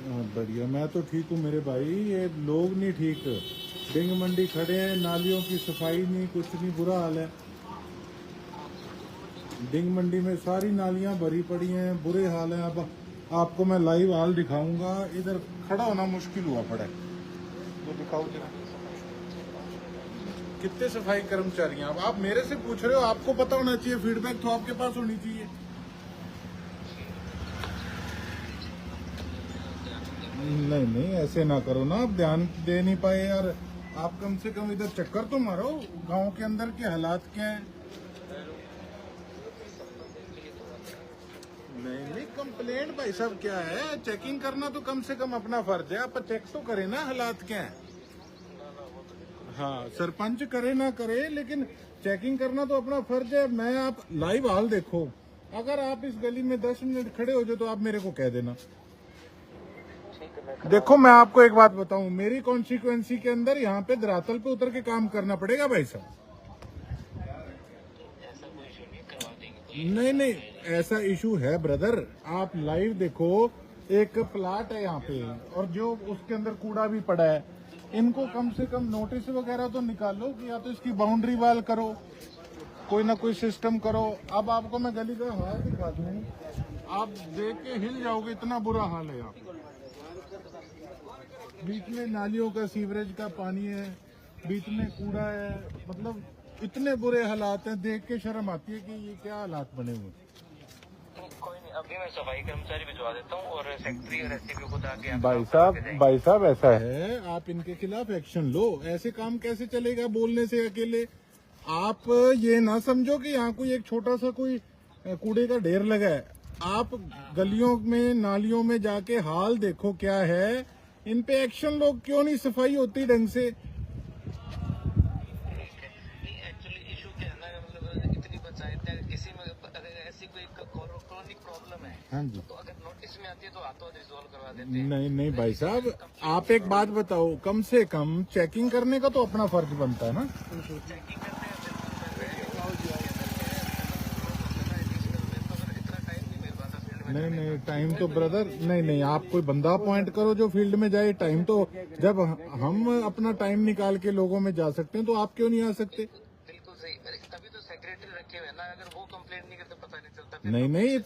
बढ़िया, मैं तो ठीक हूँ मेरे भाई। ये लोग नहीं ठीक। डिंग मंडी खड़े हैं, नालियों की सफाई नहीं, कुछ नहीं, बुरा हाल है। डिंग मंडी में सारी नालियां भरी पड़ी हैं, बुरे हाल है। अब आपको मैं लाइव हाल दिखाऊंगा। इधर खड़ा होना मुश्किल हुआ पड़ा है। तो दिखाओ जरा कितने सफाई कर्मचारी हैं। अब आप मेरे से पूछ रहे हो, आपको पता होना चाहिए, फीडबैक तो आपके पास होनी चाहिए। नहीं नहीं, ऐसे ना करो ना, आप ध्यान दे नहीं पाए यार। आप कम से कम इधर चक्कर तो मारो, गांव के अंदर के हालात क्या हैं। नहीं नहीं, कंप्लेंट भाई साहब क्या है, चेकिंग करना तो कम से कम अपना फर्ज है। आप चेक तो करें ना हालात क्या है। हाँ, सरपंच करे ना करे, लेकिन चेकिंग करना तो अपना फर्ज है। मैं, आप लाइव हाल देखो। अगर आप इस गली में 10 मिनट खड़े हो जाओ तो आप मेरे को कह देना। देखो, मैं आपको एक बात बताऊं, मेरी कॉन्सिक्वेंसी के अंदर यहाँ पे धरातल पे उतर के काम करना पड़ेगा भाई साहब। नहीं नहीं, ऐसा इशू है ब्रदर। आप लाइव देखो, एक प्लाट है यहाँ पे और जो उसके अंदर कूड़ा भी पड़ा है। इनको कम से कम नोटिस वगैरह तो निकालो कि या तो इसकी बाउंड्री वाल करो, कोई ना कोई सिस्टम करो। अब आपको मैं गली का हाल दिखा दूं, आप देख के हिल जाओगे, इतना बुरा हाल है यहाँ पे। बीच में नालियों का, सीवरेज का पानी है, बीच में कूड़ा है। मतलब इतने बुरे हालात हैं, देख के शर्म आती है कि ये क्या हालात बने हुए हैं। कोई नहीं, अभी मैं सफाई कर्मचारी भिजवा देता हूँ और सेक्रेटरी और एसपी को आके भाई साहब ऐसा है, आप इनके खिलाफ एक्शन लो। ऐसे काम कैसे चलेगा बोलने से अकेले। आप ये ना समझो कि यहाँ कोई एक छोटा सा कोई कूड़े का ढेर लगा है। आप गलियों में, नालियों में जाके हाल देखो क्या है। इन पे एक्शन लो। क्यों नहीं सफाई होती ढंग से। एक्चुअली इशू क्या है ना, मतलब इतनी पंचायत है, किसी में अगर ऐसी कोई क्रॉनिक प्रॉब्लम है हाँ जी, तो अगर नोटिस में आती है तो हाथों हाथ रिजॉल्व करवा देते हैं। नहीं नहीं भाई साहब, आप एक बात बताओ, कम से कम चेकिंग करने का तो अपना फर्ज बनता है ना। चेकिंग करते हैं, इतना टाइम नहीं मिल पाता फील्ड में। नहीं नहीं, टाइम तो ब्रदर, नहीं नहीं, आप कोई बंदा अपॉइंट करो जो फील्ड में जाए। टाइम तो जब हम अपना टाइम निकाल के लोगों में जा सकते हैं तो आप क्यों नहीं आ सकते। बिल्कुल सही, तभी तो सेक्रेटरी रखे हुए हैं ना, अगर वो कंप्लेंट नहीं करते पता नहीं चलता। नहीं नहीं,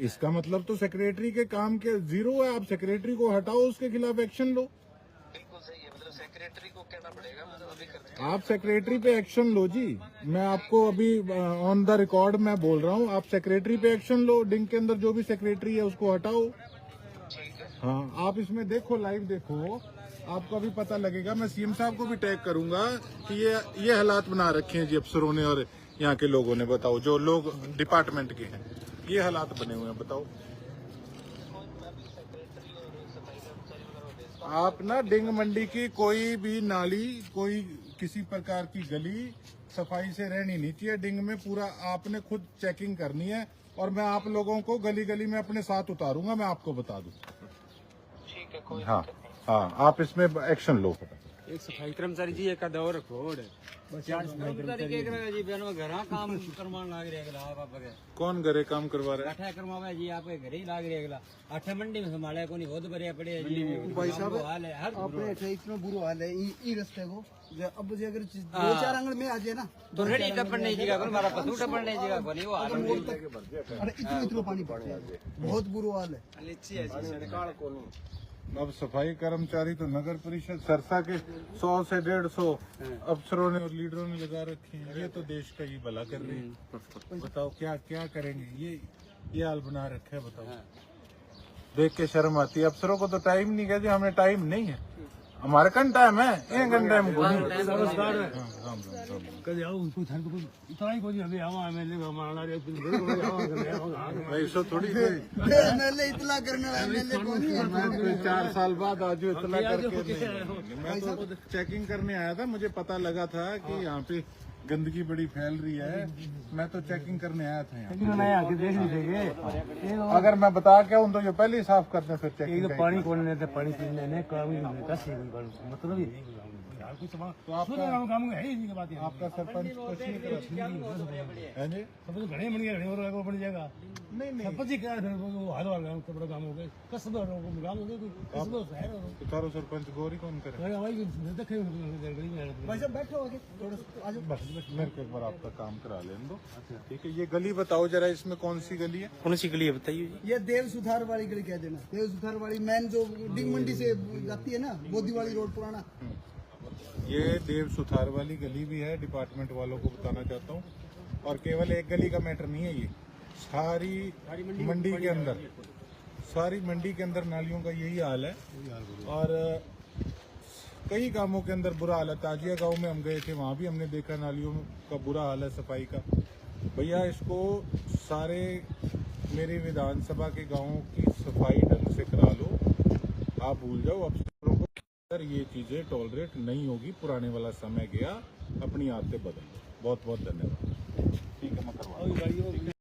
इसका मतलब तो सेक्रेटरी के काम के जीरो है। आप सेक्रेटरी को हटाओ, उसके खिलाफ एक्शन लो। बिल्कुल सही है, मतलब सेक्रेटरी को कहना पड़ेगा, मतलब अभी करते हैं। आप सेक्रेटरी पे एक्शन लो जी। मैं आपको अभी ऑन द रिकॉर्ड मैं बोल रहा हूँ, आप सेक्रेटरी पे एक्शन लो। डिंग के अंदर जो भी सेक्रेटरी है उसको हटाओ। ठीक है, हाँ, आप इसमें देखो, लाइव देखो, आपको अभी पता लगेगा। मैं सीएम साहब को भी टैग करूंगा कि ये हालात बना रखे हैं जी अफसरों ने और यहाँ के लोगों ने। बताओ, जो लोग डिपार्टमेंट के हैं, ये हालात बने हुए हैं। बताओ, आप ना डिंग मंडी की कोई भी नाली, कोई किसी प्रकार की गली सफाई से रहनी नहीं चाहिए। डिंग में पूरा आपने खुद चेकिंग करनी है और मैं आप लोगों को गली गली में अपने साथ उतारूंगा। मैं आपको बता दूं। ठीक है, कोई हाँ हाँ, आप इसमें एक्शन लो। एक सफाई कर्मचारी जी एक आधा और रखो कर्मचारी के करेगा जी बेनो घर काम करवाने लाग रहे अगला आप के कौन घरे काम करवा रहा है। अठा करवावे जी आप घर ही लाग रहे अगला अठा मंडी में संभाले कोनी बहुत बढ़िया पड़े है जी भाई साहब हाल है हर अपने ऐसे इतना बुरा हाल है ई रास्ते को अब जे अगर 2-4 आंगन में आ जाए ना तो रेडी टपड़ नहीं जीगा कोनी मारा पशु टपड़ नहीं जीगा कोनी वो हाल अरे इतना पानी पड़ता है, बहुत बुरा हाल है। अच्छी है जी सड़काल कोनी अब सफाई कर्मचारी तो नगर परिषद सरसा के 100 से 150 अफसरों ने और लीडरों ने लगा रखे हैं। ये तो देश का ही भला कर रहे हैं। बताओ क्या क्या करेंगे। ये हाल बना रखा है। बताओ, देख के शर्म आती है। अफसरों को तो टाइम नहीं कहते, हमें टाइम नहीं है। हमारे कन टाइम है, एक घंटे में नमस्कार कल आओ उनको थान को इतना ही कोनी हमें आवा एमएलए हमारा रे ऐसा थोड़ी एमएलए इतना करने वाला एमएलए कौन है? मैं 4 साल बाद आज इतना करके मैं तो चेकिंग करने आया था। मुझे पता लगा था कि यहाँ पे गंदगी बड़ी फैल रही है। मैं तो चेकिंग करने आया था यहाँ। आके देख नहीं देंगे अगर मैं बता के हूँ तो ये पहले ही साफ करते हैं, फिर एक चेकिंग तो पानी कौन लेते पानी पीने ने काम ही नहीं करता मतलब ही नहीं यार कुछ वहाँ तो आपका काम है ही नहीं के बात है आपका सरपंच कुछ नहीं कर है जी सब तो घने बन गए घने और लगा बन जाएगा नहीं नहीं सरपंच ही क्या है वो हाल वाला तो बड़ा काम हो गया कस दो काम हो गया कोई कस दो शहर हो तो तारो सरपंच गोरी कौन करे अरे भाई देखे भाई साहब बैठो आगे थोड़ा सा, आ जाओ। बस मेरे को एक बार आपका काम करा लेने दो ठीक है। ये गली बताओ जरा, इसमें कौन सी गली है? कौन सी गली है बताइए जी। ये देव सुधार वाली गली कह देना, देव सुधार वाली मेन जो डिग मंडी से जाती है ना, बोदी वाली रोड पुराना। ये देव सुथार वाली गली भी है, डिपार्टमेंट वालों को बताना चाहता हूँ। और केवल एक गली का मैटर नहीं है, ये सारी मंडी के अंदर, सारी मंडी के अंदर नालियों का यही हाल है। और कई गांवों के अंदर बुरा हाल है। ताजिया गांव में हम गए थे, वहाँ भी हमने देखा नालियों का बुरा हाल है सफाई का। भैया इसको सारे मेरे विधानसभा के गांवों की सफाई ढंग से करा लो, आप भूल जाओ अफसरों को। सर ये चीजें टॉलरेट नहीं होगी, पुराने वाला समय गया, अपनी आदतें बदलो। बहुत बहुत धन्यवाद। ठीक है, मैं करवा